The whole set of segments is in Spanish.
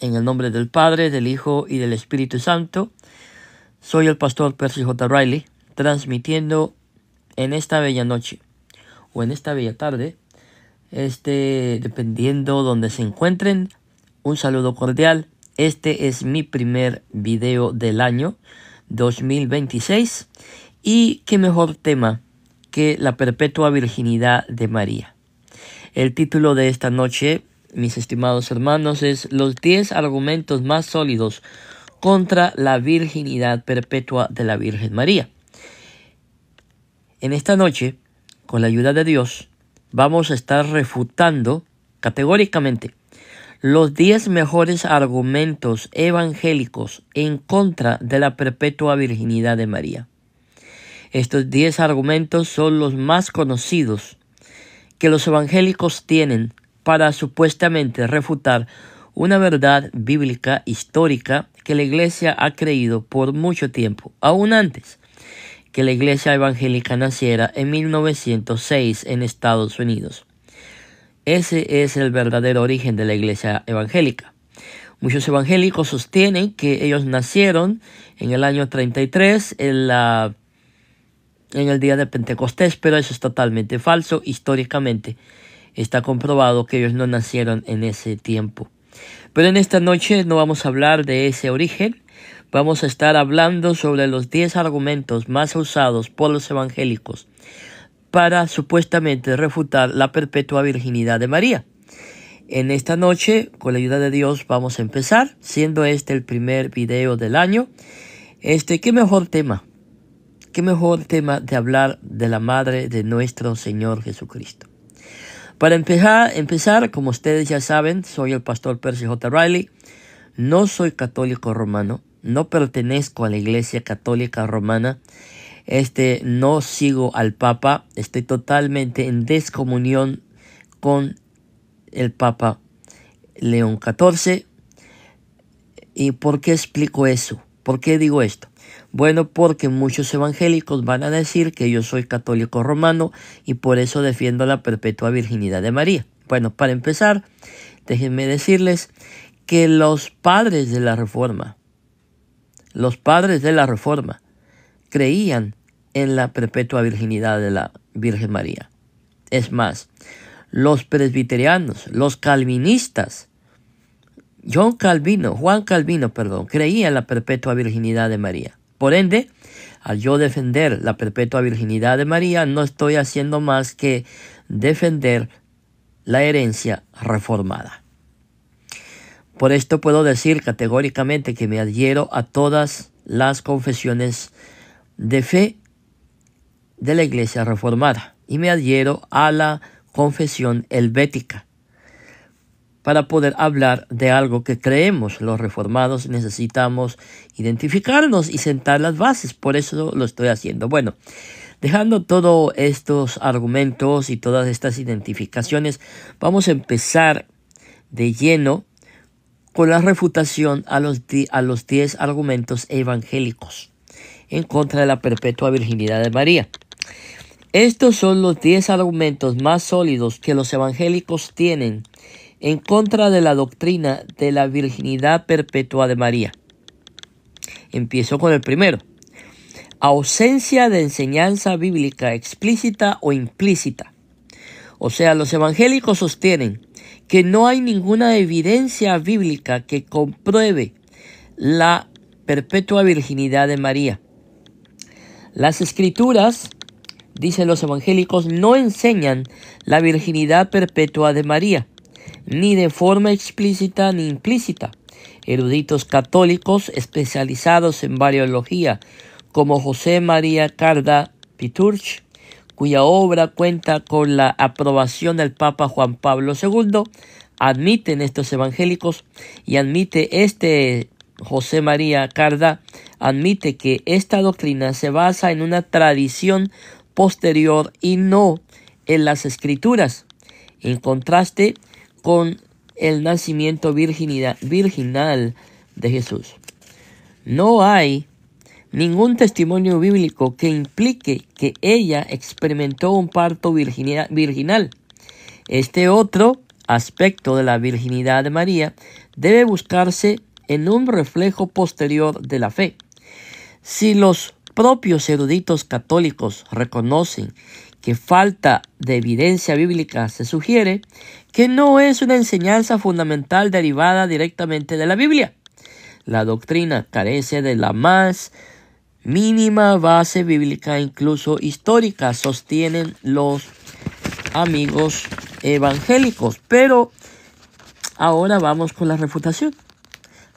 En el nombre del Padre, del Hijo y del Espíritu Santo. Soy el pastor Percy J. Riley, transmitiendo en esta bella noche o en esta bella tarde, dependiendo donde se encuentren, un saludo cordial. Este es mi primer video del año 2026 y qué mejor tema que la perpetua virginidad de María. El título de esta noche, mis estimados hermanos, es Los 10 argumentos más sólidos contra la virginidad perpetua de la Virgen María. En esta noche, con la ayuda de Dios, vamos a estar refutando categóricamente los 10 mejores argumentos evangélicos en contra de la perpetua virginidad de María. Estos 10 argumentos son los más conocidos que los evangélicos tienen para supuestamente refutar una verdad bíblica histórica que la Iglesia ha creído por mucho tiempo, aún antes que la Iglesia evangélica naciera en 1906 en Estados Unidos. Ese es el verdadero origen de la Iglesia evangélica. Muchos evangélicos sostienen que ellos nacieron en el año 33 en el día de Pentecostés, pero eso es totalmente falso. Históricamente está comprobado que ellos no nacieron en ese tiempo. Pero en esta noche no vamos a hablar de ese origen. Vamos a estar hablando sobre los 10 argumentos más usados por los evangélicos para supuestamente refutar la perpetua virginidad de María. En esta noche, con la ayuda de Dios, vamos a empezar, siendo este el primer video del año. ¿Qué mejor tema? ¿Qué mejor tema de hablar de la Madre de nuestro Señor Jesucristo? Para empezar, como ustedes ya saben, soy el pastor Percy J. Riley. No soy católico romano. No pertenezco a la Iglesia Católica Romana. No sigo al Papa. Estoy totalmente en descomunión con el Papa León XIV. ¿Y por qué explico eso? ¿Por qué digo esto? Bueno, porque muchos evangélicos van a decir que yo soy católico romano y por eso defiendo la perpetua virginidad de María. Bueno, para empezar, déjenme decirles que los padres de la Reforma creían en la perpetua virginidad de la Virgen María. Es más, los presbiterianos, los calvinistas, Juan Calvino, creía en la perpetua virginidad de María. Por ende, al yo defender la perpetua virginidad de María, no estoy haciendo más que defender la herencia reformada. Por esto puedo decir categóricamente que me adhiero a todas las confesiones de fe de la Iglesia reformada y me adhiero a la confesión helvética. Para poder hablar de algo que creemos los reformados necesitamos identificarnos y sentar las bases. Por eso lo estoy haciendo. Bueno, dejando todos estos argumentos y todas estas identificaciones, vamos a empezar de lleno con la refutación a los 10 argumentos evangélicos en contra de la perpetua virginidad de María. Estos son los 10 argumentos más sólidos que los evangélicos tienen en contra de la doctrina de la virginidad perpetua de María. Empiezo con el primero. Ausencia de enseñanza bíblica explícita o implícita. O sea, los evangélicos sostienen que no hay ninguna evidencia bíblica que compruebe la perpetua virginidad de María. Las escrituras, dicen los evangélicos, no enseñan la virginidad perpetua de María, ni de forma explícita ni implícita. Eruditos católicos especializados en mariología, como José María Carda Piturch, cuya obra cuenta con la aprobación del Papa Juan Pablo II, admiten estos evangélicos y admite José María Carda, admite que esta doctrina se basa en una tradición posterior y no en las escrituras, en contraste con el nacimiento virginal de Jesús. No hay ningún testimonio bíblico que implique que ella experimentó un parto virginal. Este otro aspecto de la virginidad de María debe buscarse en un reflejo posterior de la fe. Si los propios eruditos católicos reconocen que falta de evidencia bíblica, se sugiere que no es una enseñanza fundamental derivada directamente de la Biblia. La doctrina carece de la más mínima base bíblica, incluso histórica, sostienen los amigos evangélicos. Pero ahora vamos con la refutación.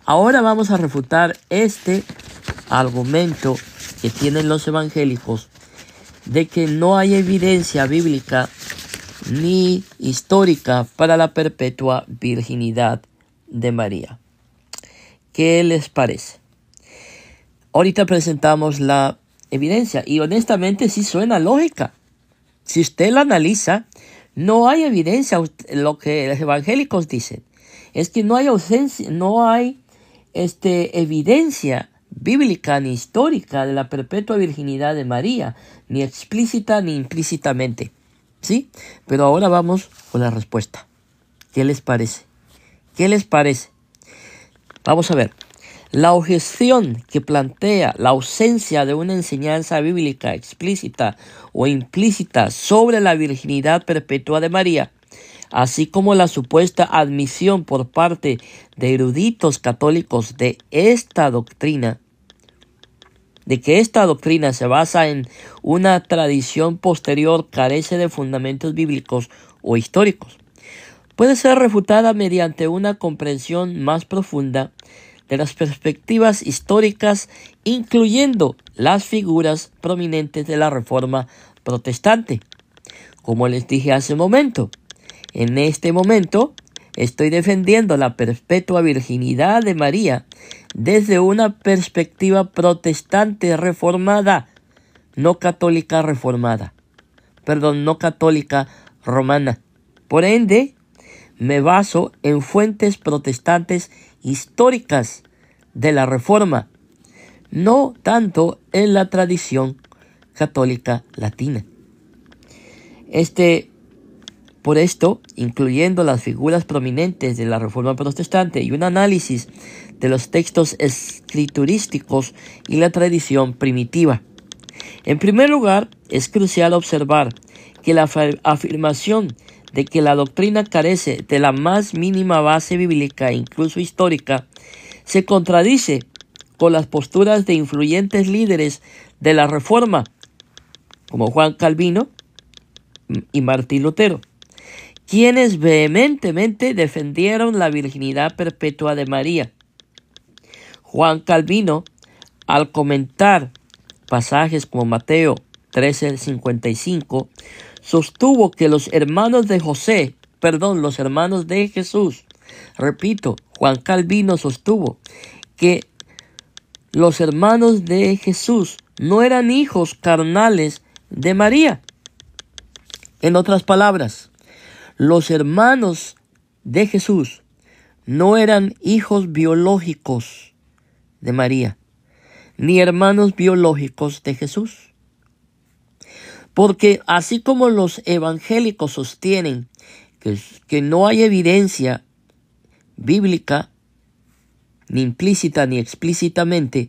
Ahora vamos a refutar este argumento que tienen los evangélicos de que no hay evidencia bíblica ni histórica para la perpetua virginidad de María. ¿Qué les parece? Ahorita presentamos la evidencia y honestamente sí suena lógica. Si usted la analiza, no hay evidencia. Lo que los evangélicos dicen es que no hay ausencia, no hay evidencia bíblica ni histórica de la perpetua virginidad de María, ni explícita ni implícitamente. ¿Sí? Pero ahora vamos con la respuesta. ¿Qué les parece? ¿Qué les parece? Vamos a ver. La objeción que plantea la ausencia de una enseñanza bíblica explícita o implícita sobre la virginidad perpetua de María, así como la supuesta admisión por parte de eruditos católicos de esta doctrina, de que esta doctrina se basa en una tradición posterior, carece de fundamentos bíblicos o históricos, puede ser refutada mediante una comprensión más profunda de las perspectivas históricas, incluyendo las figuras prominentes de la Reforma protestante. Como les dije hace un momento, en este momento estoy defendiendo la perpetua virginidad de María desde una perspectiva protestante reformada, no católica reformada. No católica romana. Por ende, me baso en fuentes protestantes históricas de la Reforma, no tanto en la tradición católica latina. Por esto, incluyendo las figuras prominentes de la Reforma protestante y un análisis de los textos escriturísticos y la tradición primitiva. En primer lugar, es crucial observar que la afirmación de que la doctrina carece de la más mínima base bíblica, incluso histórica, se contradice con las posturas de influyentes líderes de la Reforma, como Juan Calvino y Martín Lutero, quienes vehementemente defendieron la virginidad perpetua de María. Juan Calvino, al comentar pasajes como Mateo 13:55, sostuvo que los hermanos de Jesús, Juan Calvino sostuvo que los hermanos de Jesús no eran hijos carnales de María. En otras palabras, los hermanos de Jesús no eran hijos biológicos de María, ni hermanos biológicos de Jesús. Porque así como los evangélicos sostienen que no hay evidencia bíblica, ni implícita ni explícitamente,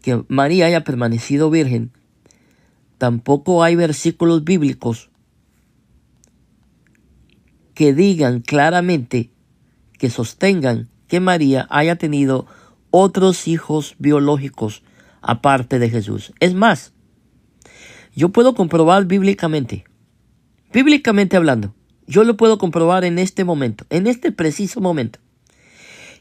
que María haya permanecido virgen, tampoco hay versículos bíblicos que digan claramente, que sostengan que María haya tenido otros hijos biológicos aparte de Jesús. Es más, yo puedo comprobar bíblicamente hablando, yo lo puedo comprobar en este momento, en este preciso momento,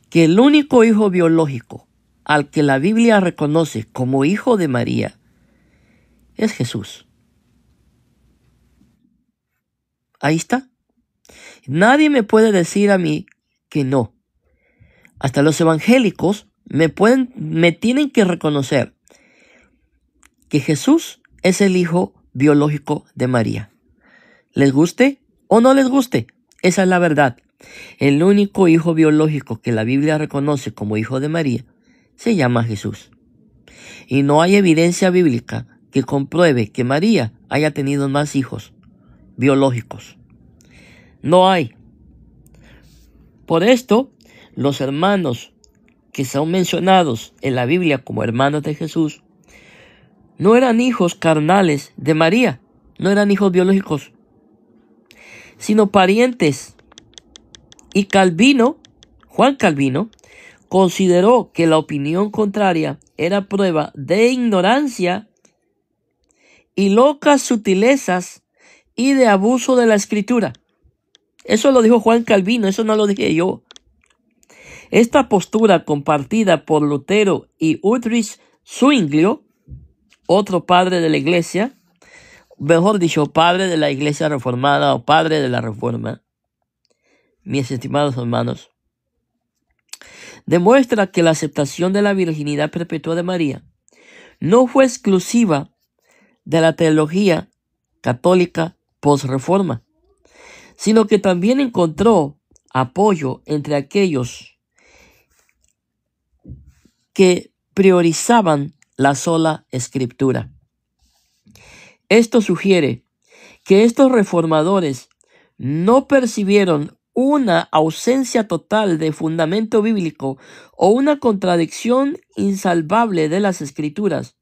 que el único hijo biológico al que la Biblia reconoce como hijo de María es Jesús. Ahí está. Nadie me puede decir a mí que no. Hasta los evangélicos me tienen que reconocer que Jesús es el hijo biológico de María. ¿Les guste o no les guste? Esa es la verdad. El único hijo biológico que la Biblia reconoce como hijo de María se llama Jesús. Y no hay evidencia bíblica que compruebe que María haya tenido más hijos biológicos. No hay. Por esto, los hermanos que son mencionados en la Biblia como hermanos de Jesús no eran hijos carnales de María, no eran hijos biológicos, sino parientes. Y Juan Calvino, consideró que la opinión contraria era prueba de ignorancia y locas sutilezas y de abuso de la escritura. Eso lo dijo Juan Calvino, eso no lo dije yo. Esta postura compartida por Lutero y Ulrich Zwinglio, otro padre de la iglesia, mejor dicho, padre de la iglesia reformada o padre de la reforma, mis estimados hermanos, demuestra que la aceptación de la virginidad perpetua de María no fue exclusiva de la teología católica post-reforma, sino que también encontró apoyo entre aquellos que priorizaban la sola escritura. Esto sugiere que estos reformadores no percibieron una ausencia total de fundamento bíblico o una contradicción insalvable de las escrituras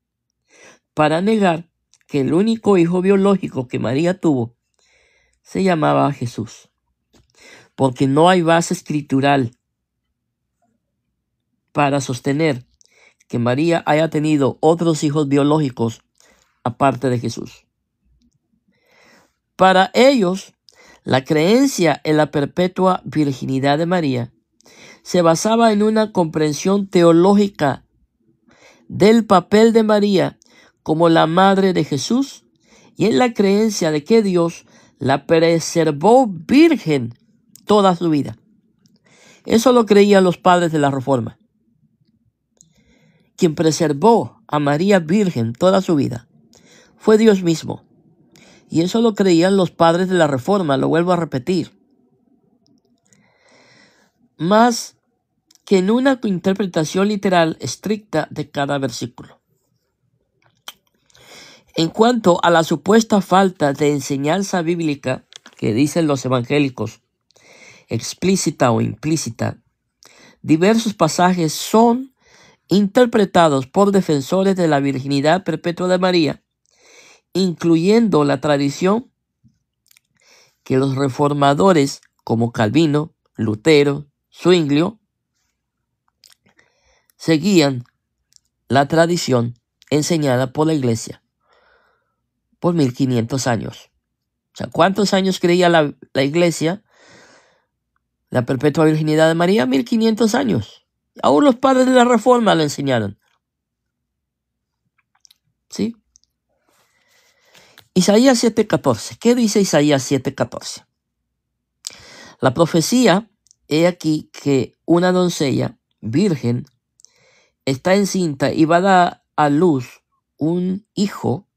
para negar que el único hijo biológico que María tuvo se llamaba Jesús, porque no hay base escritural para sostener que María haya tenido otros hijos biológicos aparte de Jesús. Para ellos, la creencia en la perpetua virginidad de María se basaba en una comprensión teológica del papel de María como la madre de Jesús y en la creencia de que Dios la preservó virgen toda su vida. Eso lo creían los padres de la Reforma. Quien preservó a María virgen toda su vida fue Dios mismo. Y eso lo creían los padres de la Reforma, lo vuelvo a repetir. Más que en una interpretación literal estricta de cada versículo. En cuanto a la supuesta falta de enseñanza bíblica que dicen los evangélicos, explícita o implícita, diversos pasajes son interpretados por defensores de la virginidad perpetua de María, incluyendo la tradición que los reformadores como Calvino, Lutero, Zwinglio seguían la tradición enseñada por la iglesia por 1500 años. O sea, ¿cuántos años creía la iglesia la perpetua virginidad de María? 1500 años. Aún los padres de la Reforma lo enseñaron. ¿Sí? Isaías 7:14. ¿Qué dice Isaías 7:14? La profecía, he aquí que una doncella virgen está encinta y va a dar a luz un hijo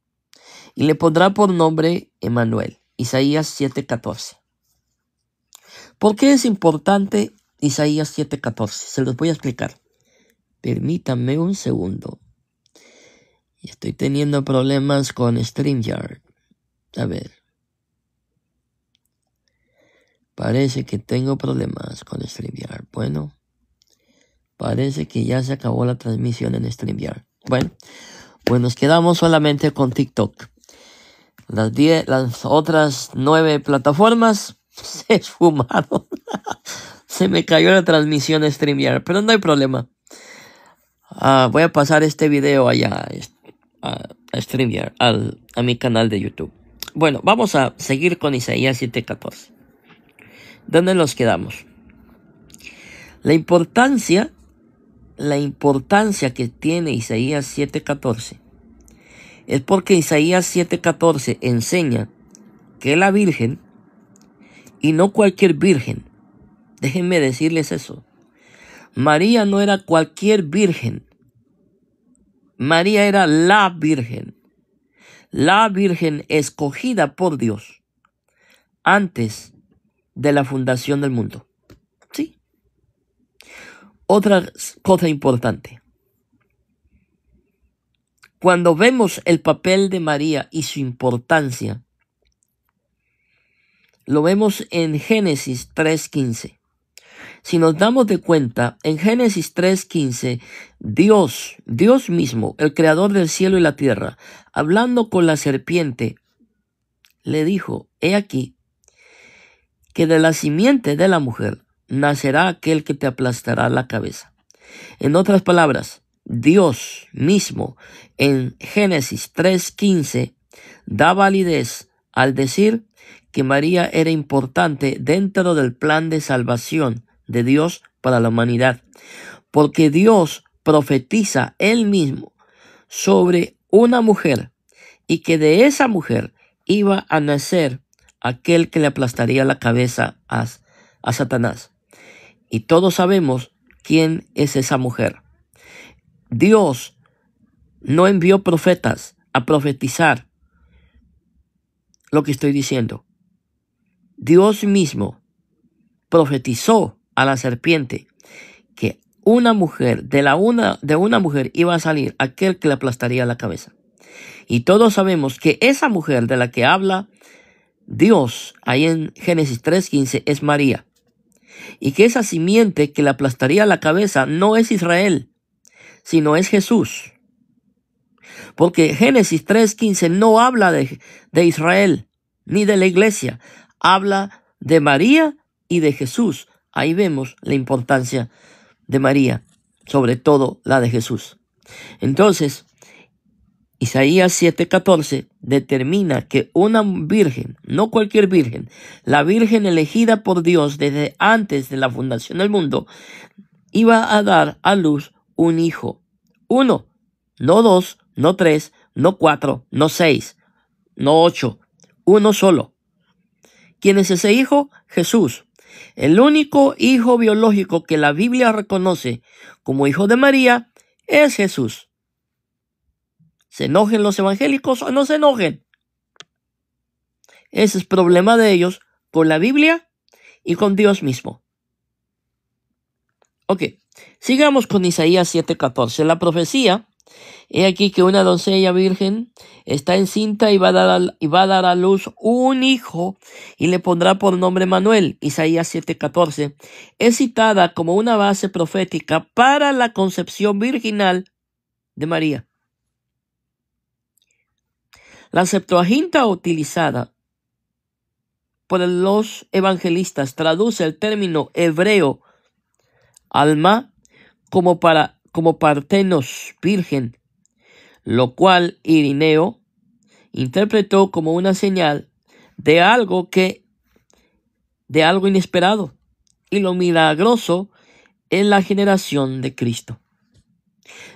y le pondrá por nombre Emmanuel. Isaías 7:14. ¿Por qué es importante Isaías 7:14? Se los voy a explicar. Permítanme un segundo. Estoy teniendo problemas con StreamYard. A ver. Parece que tengo problemas con StreamYard. Bueno. Parece que ya se acabó la transmisión en StreamYard. Bueno. Pues nos quedamos solamente con TikTok. Las otras 9 plataformas se esfumaron. Se me cayó la transmisión de StreamYard. Pero no hay problema. Voy a pasar este video allá a StreamYard, a mi canal de YouTube. Bueno, vamos a seguir con Isaías 7:14. ¿Dónde nos quedamos? La importancia que tiene Isaías 7:14 es porque Isaías 7:14 enseña que la virgen, y no cualquier virgen, déjenme decirles eso, María no era cualquier virgen, María era la virgen escogida por Dios antes de la fundación del mundo. ¿Sí? Otra cosa importante. Cuando vemos el papel de María y su importancia, lo vemos en Génesis 3:15. Si nos damos de cuenta, en Génesis 3:15, Dios mismo, el creador del cielo y la tierra, hablando con la serpiente, le dijo: he aquí que de la simiente de la mujer nacerá aquel que te aplastará la cabeza. En otras palabras, Dios mismo en Génesis 3:15 da validez al decir que María era importante dentro del plan de salvación de Dios para la humanidad, porque Dios profetiza él mismo sobre una mujer y que de esa mujer iba a nacer aquel que le aplastaría la cabeza a Satanás. Y todos sabemos quién es esa mujer. Dios no envió profetas a profetizar lo que estoy diciendo. Dios mismo profetizó a la serpiente que una mujer, de una mujer iba a salir aquel que le aplastaría la cabeza. Y todos sabemos que esa mujer de la que habla Dios ahí en Génesis 3:15 es María. Y que esa simiente que le aplastaría la cabeza no es Israel, sino es Jesús. Porque Génesis 3:15 no habla de Israel ni de la iglesia. Habla de María y de Jesús. Ahí vemos la importancia de María, sobre todo la de Jesús. Entonces, Isaías 7:14 determina que una virgen, no cualquier virgen, la virgen elegida por Dios desde antes de la fundación del mundo, iba a dar a luz un hijo. Uno, no dos, no tres, no cuatro, no seis, no ocho, uno solo. ¿Quién es ese hijo? Jesús. El único hijo biológico que la Biblia reconoce como hijo de María es Jesús. Se enojen los evangélicos o no se enojen. Ese es problema de ellos con la Biblia y con Dios mismo. Ok, sigamos con Isaías 7:14. La profecía, he aquí que una doncella virgen está encinta y va a dar a luz un hijo y le pondrá por nombre Manuel. Isaías 7:14 es citada como una base profética para la concepción virginal de María. La Septuaginta utilizada por los evangelistas traduce el término hebreo alma como partenos, virgen, lo cual Irineo interpretó como una señal de algo inesperado y lo milagroso en la generación de Cristo.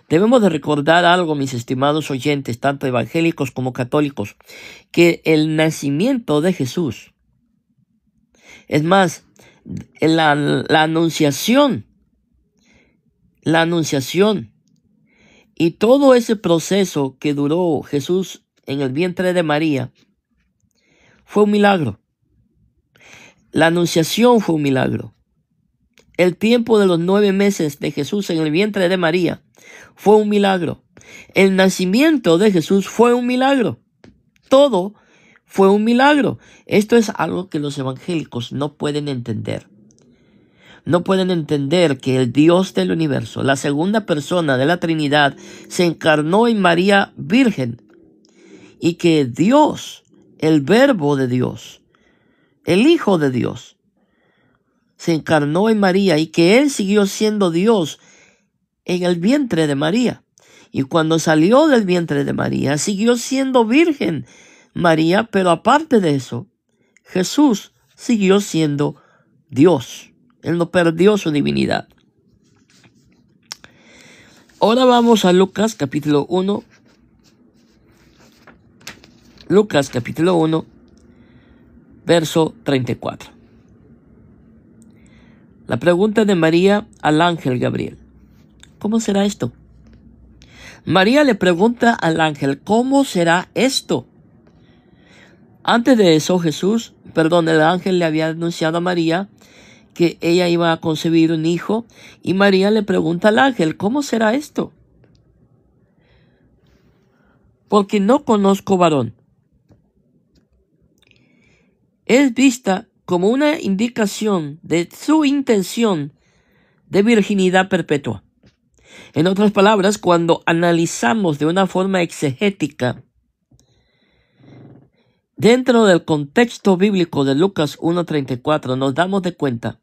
Debemos de recordar algo, mis estimados oyentes, tanto evangélicos como católicos, que el nacimiento de Jesús, es más, la anunciación y todo ese proceso que duró Jesús en el vientre de María fue un milagro. La anunciación fue un milagro. El tiempo de los 9 meses de Jesús en el vientre de María fue un milagro. El nacimiento de Jesús fue un milagro. Todo fue un milagro. Esto es algo que los evangélicos no pueden entender. No pueden entender que el Dios del universo, la segunda persona de la Trinidad, se encarnó en María virgen. Y que Dios, el Verbo de Dios, el Hijo de Dios, se encarnó en María y que Él siguió siendo Dios en el vientre de María. Y cuando salió del vientre de María, siguió siendo virgen María, pero aparte de eso, Jesús siguió siendo Dios. Él no perdió su divinidad. Ahora vamos a Lucas capítulo 1. Lucas capítulo 1, verso 34. La pregunta de María al ángel Gabriel: ¿cómo será esto? María le pregunta al ángel: ¿cómo será esto? Antes de eso, el ángel le había anunciado a María que ella iba a concebir un hijo, y María le pregunta al ángel: ¿cómo será esto? Porque no conozco varón. es vista como una indicación de su intención de virginidad perpetua. En otras palabras, cuando analizamos de una forma exegética dentro del contexto bíblico de Lucas 1:34, nos damos de cuenta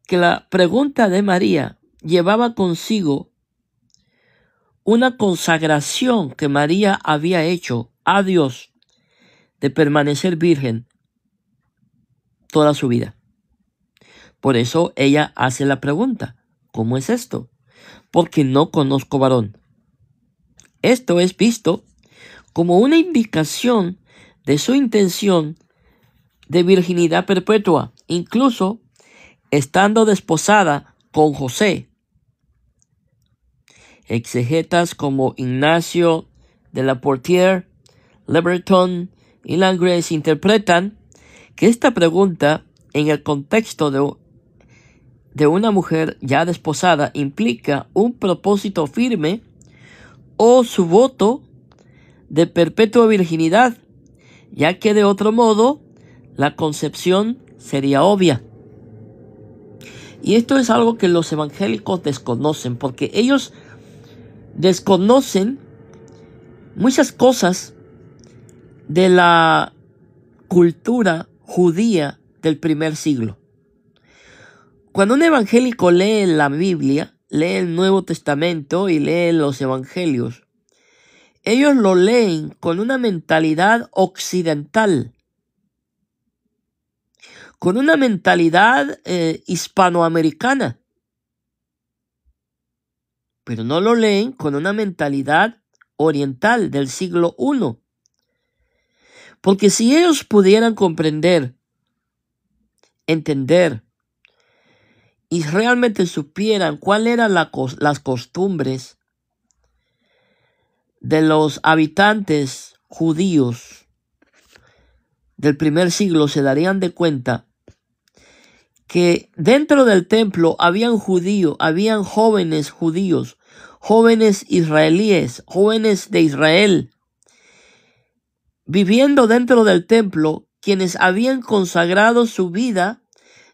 que la pregunta de María llevaba consigo una consagración que María había hecho a Dios de permanecer virgen toda su vida. Por eso ella hace la pregunta: ¿cómo es esto? Porque no conozco varón. Esto es visto como una indicación de su intención de virginidad perpetua, incluso estando desposada con José. Exegetas como Ignacio de la Portier, Leverton y Langres interpretan que esta pregunta, en el contexto de una mujer ya desposada, implica un propósito firme o su voto de perpetua virginidad, ya que de otro modo la concepción sería obvia. Y esto es algo que los evangélicos desconocen, porque ellos desconocen muchas cosas de la cultura judía del primer siglo. Cuando un evangélico lee la Biblia, lee el Nuevo Testamento y lee los evangelios, ellos lo leen con una mentalidad occidental, con una mentalidad hispanoamericana, pero no lo leen con una mentalidad oriental del siglo I. Porque si ellos pudieran comprender, entender y realmente supieran cuáles eran las costumbres de los habitantes judíos del primer siglo, se darían de cuenta que dentro del templo habían jóvenes judíos, jóvenes israelíes, jóvenes de Israel, viviendo dentro del templo, quienes habían consagrado su vida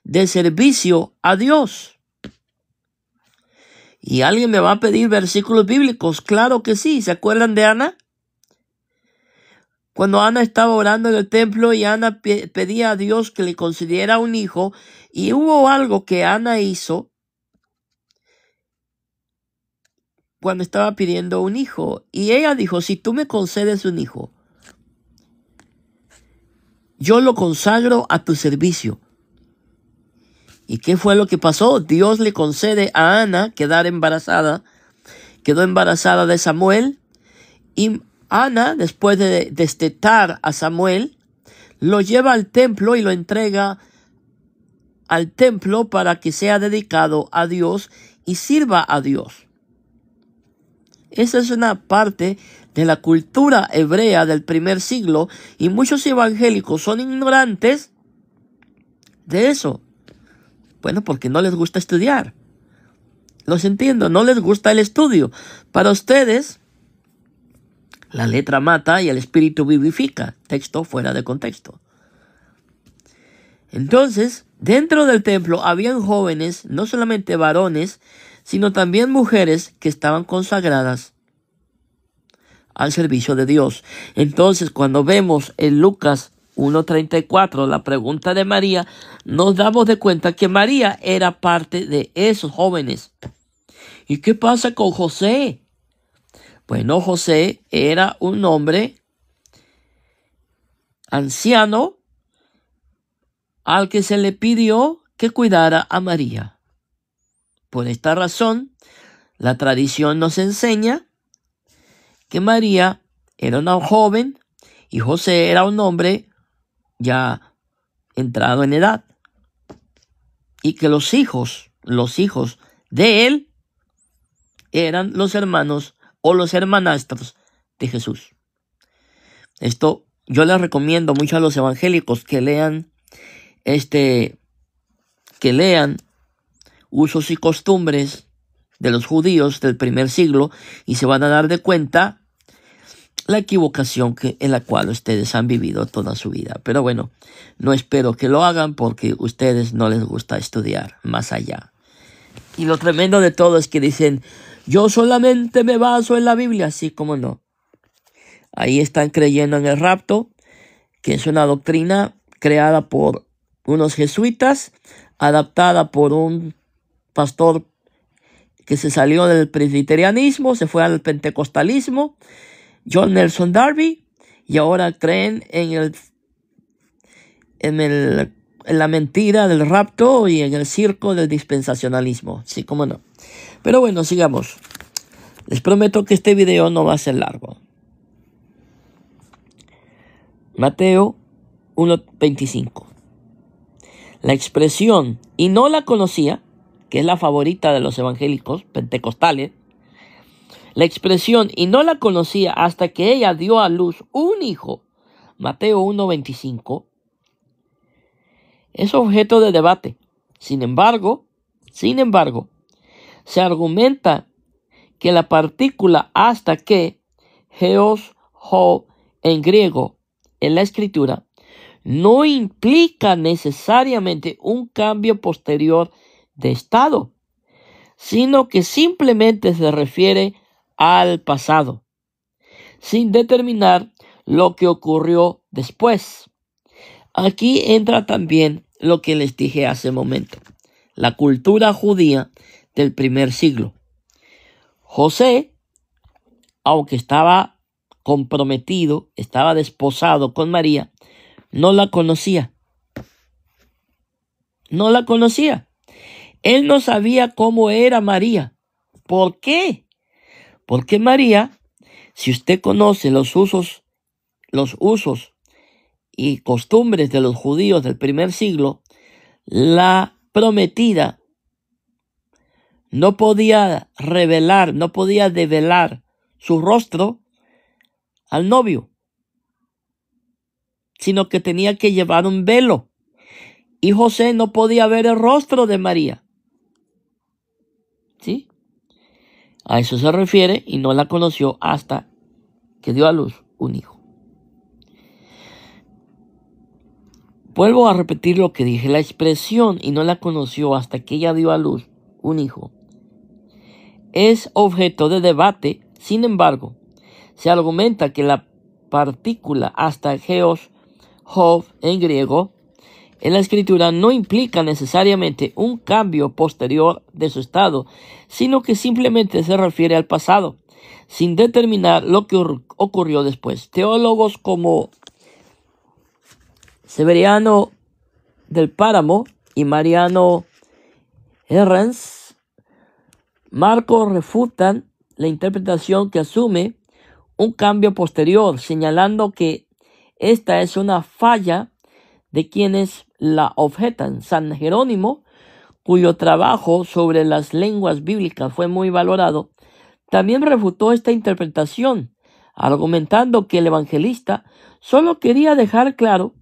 de servicio a Dios. Y alguien me va a pedir versículos bíblicos. Claro que sí. ¿Se acuerdan de Ana? Cuando Ana estaba orando en el templo y Ana pedía a Dios que le concediera un hijo, y hubo algo que Ana hizo cuando estaba pidiendo un hijo, y ella dijo: si tú me concedes un hijo, yo lo consagro a tu servicio. ¿Y qué fue lo que pasó? Dios le concede a Ana quedar embarazada. Quedó embarazada de Samuel. Y Ana, después de destetar a Samuel, lo lleva al templo y lo entrega al templo para que sea dedicado a Dios y sirva a Dios. Esa es una parte de la cultura hebrea del primer siglo, y muchos evangélicos son ignorantes de eso. Bueno, porque no les gusta estudiar. Los entiendo, no les gusta el estudio. Para ustedes, la letra mata y el espíritu vivifica. Texto fuera de contexto. Entonces, dentro del templo habían jóvenes, no solamente varones, sino también mujeres que estaban consagradas al servicio de Dios. Entonces, cuando vemos en Lucas 1:34 la pregunta de María, nos damos de cuenta que María era parte de esos jóvenes. ¿Y qué pasa con José? Bueno, José era un hombre anciano al que se le pidió que cuidara a María. Por esta razón, la tradición nos enseña que María era una joven y José era un hombre ya entrado en edad, y que los hijos de él eran los hermanos o los hermanastros de Jesús. Esto yo les recomiendo mucho a los evangélicos que lean usos y costumbres de los judíos del primer siglo, y se van a dar de cuenta la equivocación en la cual ustedes han vivido toda su vida. Pero bueno, no espero que lo hagan porque a ustedes no les gusta estudiar más allá. Y lo tremendo de todo es que dicen, yo solamente me baso en la Biblia, así como no. Ahí están creyendo en el rapto, que es una doctrina creada por unos jesuitas, adaptada por un pastor que se salió del presbiterianismo, se fue al pentecostalismo, John Nelson Darby, y ahora creen en la mentira del rapto y en el circo del dispensacionalismo, sí, como no. Pero bueno, sigamos. Les prometo que este video no va a ser largo. Mateo 1:25. La expresión, y no la conocía, que es la favorita de los evangélicos pentecostales, la expresión, y no la conocía hasta que ella dio a luz un hijo, Mateo 1:25, es objeto de debate. Sin embargo, se argumenta que la partícula hasta que, geos, ho, en griego, en la escritura, no implica necesariamente un cambio posterior de estado, sino que simplemente se refiere al pasado, sin determinar lo que ocurrió después. Aquí entra también lo que les dije hace un momento, la cultura judía del primer siglo. José, aunque estaba comprometido, estaba desposado con María, no la conocía. No la conocía. Él no sabía cómo era María. ¿Por qué? Porque María, si usted conoce los usos y costumbres de los judíos del primer siglo, la prometida no podía develar su rostro al novio, sino que tenía que llevar un velo. Y José no podía ver el rostro de María. ¿Sí? A eso se refiere, y no la conoció hasta que dio a luz un hijo. Vuelvo a repetir lo que dije. La expresión, y no la conoció hasta que ella dio a luz un hijo, es objeto de debate. Sin embargo, se argumenta que la partícula hasta geos, hov, en griego, en la escritura no implica necesariamente un cambio posterior de su estado, sino que simplemente se refiere al pasado, sin determinar lo que ocurrió después. Teólogos como Severiano del Páramo y Mariano Herrens Marco refutan la interpretación que asume un cambio posterior, señalando que esta es una falla de quienes la objetan. San Jerónimo, cuyo trabajo sobre las lenguas bíblicas fue muy valorado, también refutó esta interpretación, argumentando que el evangelista solo quería dejar claro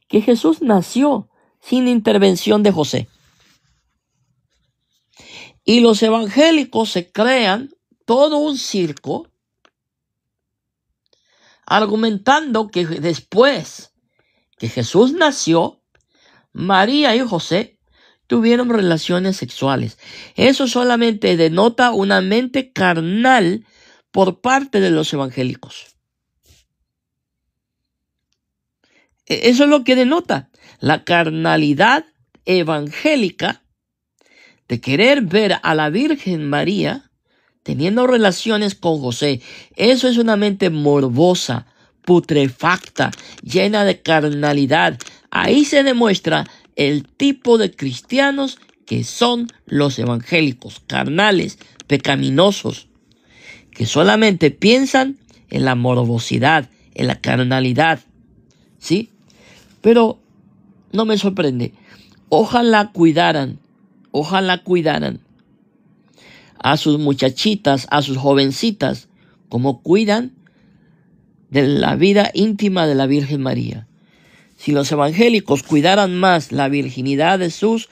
que Jesús nació sin intervención de José. Y los evangélicos se crean todo un circo argumentando que después que Jesús nació, María y José tuvieron relaciones sexuales. Eso solamente denota una mente carnal por parte de los evangélicos. Eso es lo que denota la carnalidad evangélica de querer ver a la Virgen María teniendo relaciones con José. Eso es una mente morbosa, putrefacta, llena de carnalidad. Ahí se demuestra el tipo de cristianos que son los evangélicos, carnales, pecaminosos, que solamente piensan en la morbosidad, en la carnalidad. ¿Sí? Pero no me sorprende. Ojalá cuidaran a sus muchachitas, a sus jovencitas, como cuidan de la vida íntima de la Virgen María. Si los evangélicos cuidaran más la virginidad de sus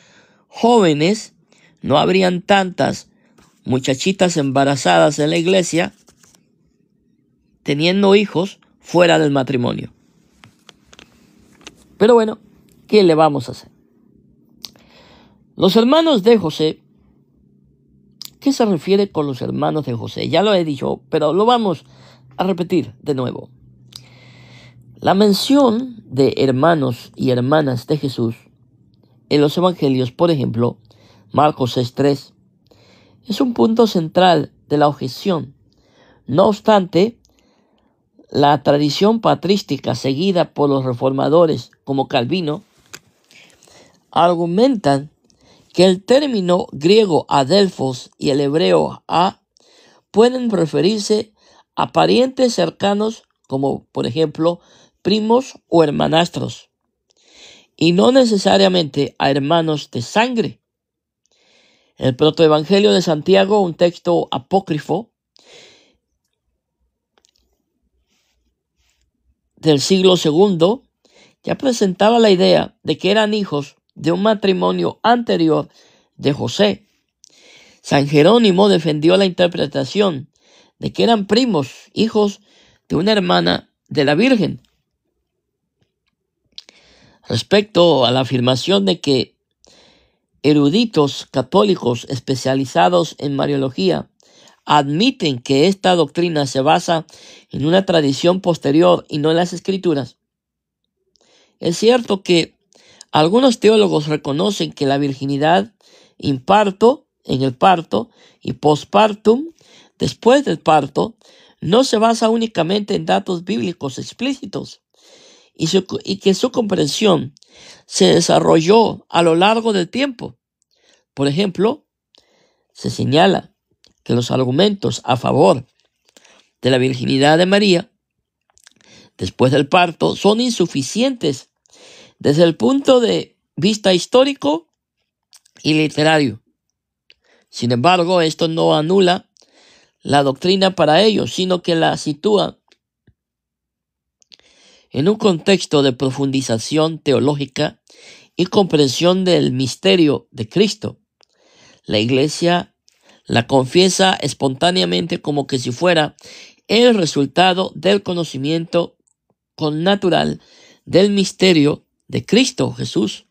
jóvenes, no habrían tantas muchachitas embarazadas en la iglesia, teniendo hijos fuera del matrimonio. Pero bueno, ¿qué le vamos a hacer? Los hermanos de José. ¿Qué se refiere con los hermanos de José? Ya lo he dicho, pero lo vamos a repetir de nuevo. La mención de hermanos y hermanas de Jesús en los evangelios, por ejemplo, Marcos 6:3, es un punto central de la objeción. No obstante, la tradición patrística seguida por los reformadores como Calvino argumentan que el término griego adelphos y el hebreo pueden referirse a parientes cercanos como, por ejemplo, primos o hermanastros, y no necesariamente a hermanos de sangre. El protoevangelio de Santiago, un texto apócrifo del siglo II, ya presentaba la idea de que eran hijos de un matrimonio anterior de José. San Jerónimo defendió la interpretación de que eran primos, hijos de una hermana de la Virgen. Respecto a la afirmación de que eruditos católicos especializados en Mariología admiten que esta doctrina se basa en una tradición posterior y no en las Escrituras, es cierto que algunos teólogos reconocen que la virginidad en el parto y postpartum, después del parto, no se basa únicamente en datos bíblicos explícitos y que su comprensión se desarrolló a lo largo del tiempo. Por ejemplo, se señala que los argumentos a favor de la virginidad de María después del parto son insuficientes desde el punto de vista histórico y literario. Sin embargo, esto no anula la doctrina para ellos, sino que la sitúa en un contexto de profundización teológica y comprensión del misterio de Cristo. La Iglesia la confiesa espontáneamente como que si fuera el resultado del conocimiento connatural del misterio de Cristo Jesús,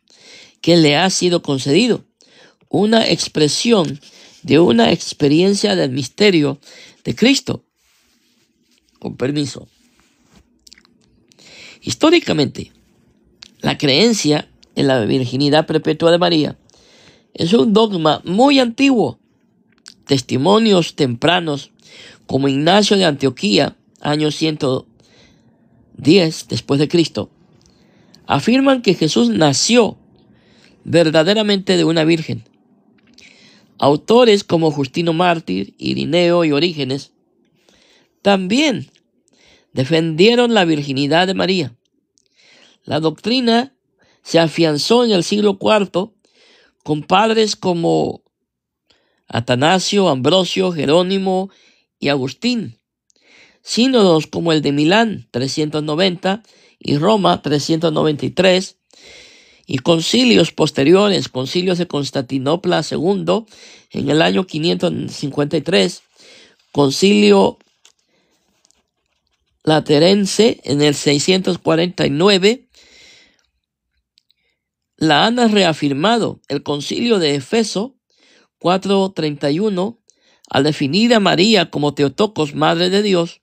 que le ha sido concedido, una expresión de una experiencia del misterio de Cristo. Con permiso. Históricamente, la creencia en la virginidad perpetua de María es un dogma muy antiguo. Testimonios tempranos, como Ignacio de Antioquía, año 110 después de Cristo, afirman que Jesús nació verdaderamente de una virgen. Autores como Justino Mártir, Irineo y Orígenes también defendieron la virginidad de María. La doctrina se afianzó en el siglo IV con padres como Atanasio, Ambrosio, Jerónimo y Agustín. Sínodos como el de Milán, 390, y Roma, 393, y concilios posteriores, concilios de Constantinopla II en el año 553, concilio laterense en el 649, la han reafirmado. El concilio de Efeso 431, al definir a María como Theotokos, Madre de Dios,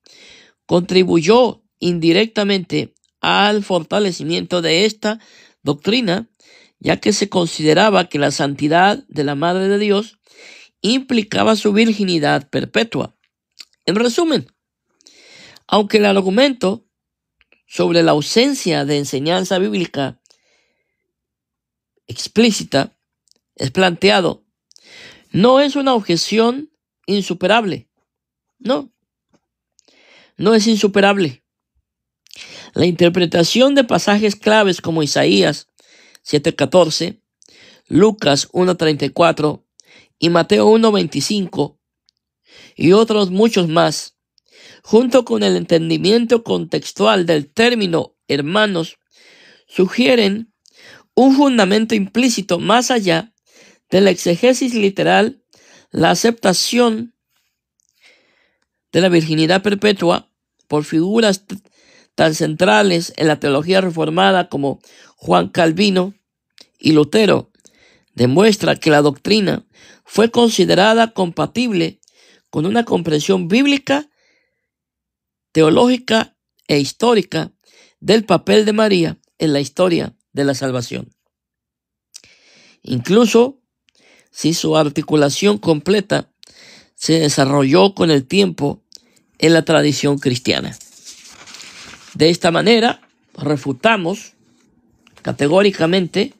contribuyó indirectamente al fortalecimiento de esta doctrina, ya que se consideraba que la santidad de la Madre de Dios implicaba su virginidad perpetua. En resumen, aunque el argumento sobre la ausencia de enseñanza bíblica explícita es planteado, no es una objeción insuperable. No es insuperable. La interpretación de pasajes claves como Isaías 7:14, Lucas 1:34 y Mateo 1:25 y otros muchos más, junto con el entendimiento contextual del término hermanos, sugieren un fundamento implícito más allá de la exégesis literal, la aceptación de la virginidad perpetua por figuras tan centrales en la teología reformada como Juan Calvino y Lutero, demuestra que la doctrina fue considerada compatible con una comprensión bíblica, teológica e histórica del papel de María en la historia de la salvación. Incluso si su articulación completa se desarrolló con el tiempo en la tradición cristiana. De esta manera, refutamos categóricamente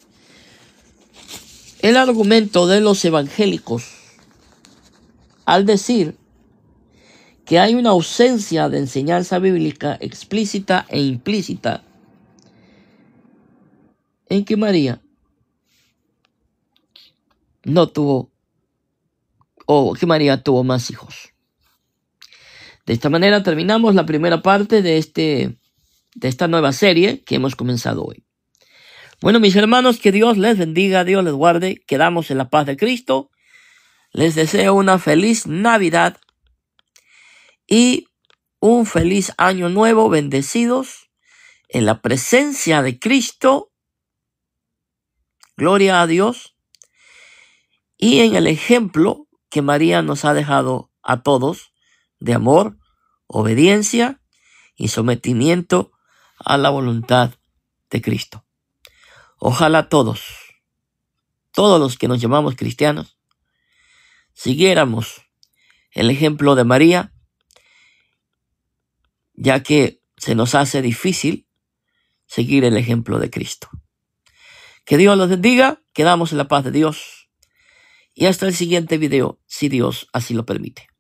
el argumento de los evangélicos al decir que hay una ausencia de enseñanza bíblica explícita e implícita en que María no tuvo, o que María tuvo más hijos. De esta manera terminamos la primera parte de esta nueva serie que hemos comenzado hoy. Bueno, mis hermanos, que Dios les bendiga, Dios les guarde, quedamos en la paz de Cristo. Les deseo una feliz Navidad y un feliz año nuevo, bendecidos en la presencia de Cristo. Gloria a Dios. Y en el ejemplo que María nos ha dejado a todos de amor, obediencia y sometimiento a la voluntad de Cristo. Ojalá todos los que nos llamamos cristianos, siguiéramos el ejemplo de María, ya que se nos hace difícil seguir el ejemplo de Cristo. Que Dios los bendiga, quedamos en la paz de Dios y hasta el siguiente video, si Dios así lo permite.